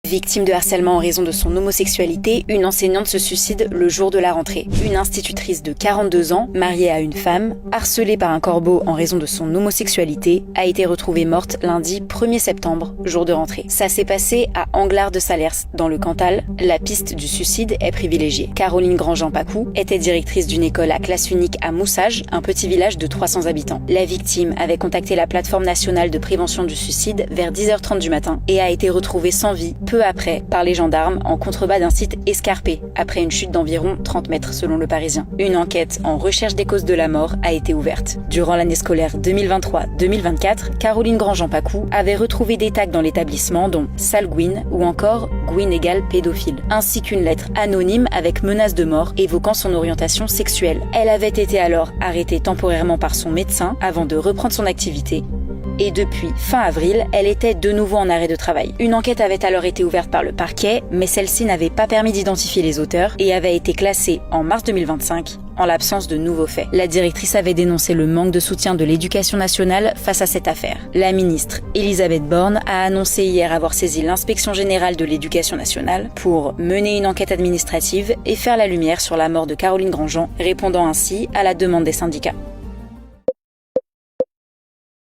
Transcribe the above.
Victime de harcèlement en raison de son homosexualité, une enseignante se suicide le jour de la rentrée. Une institutrice de 42 ans, mariée à une femme, harcelée par un corbeau en raison de son homosexualité, a été retrouvée morte lundi 1er septembre, jour de rentrée. Ça s'est passé à Anglars-de-Salers, dans le Cantal. La piste du suicide est privilégiée. Caroline Grandjean-Pacou était directrice d'une école à classe unique à Moussage, un petit village de 300 habitants. La victime avait contacté la plateforme nationale de prévention du suicide vers 10h30 du matin et a été retrouvée sans vie peu après par les gendarmes en contrebas d'un site escarpé, après une chute d'environ 30 mètres selon le Parisien. Une enquête en recherche des causes de la mort a été ouverte. Durant l'année scolaire 2023-2024, Caroline Grandjean-Pacou avait retrouvé des tags dans l'établissement dont « Sale Gwyn » ou encore « Gwyn égale pédophile », ainsi qu'une lettre anonyme avec menace de mort évoquant son orientation sexuelle. Elle avait été alors arrêtée temporairement par son médecin avant de reprendre son activité. Et depuis fin avril, elle était de nouveau en arrêt de travail. Une enquête avait alors été ouverte par le parquet, mais celle-ci n'avait pas permis d'identifier les auteurs et avait été classée en mars 2025 en l'absence de nouveaux faits. La directrice avait dénoncé le manque de soutien de l'Éducation nationale face à cette affaire. La ministre Elisabeth Borne a annoncé hier avoir saisi l'Inspection générale de l'Éducation nationale pour mener une enquête administrative et faire la lumière sur la mort de Caroline Grandjean, répondant ainsi à la demande des syndicats.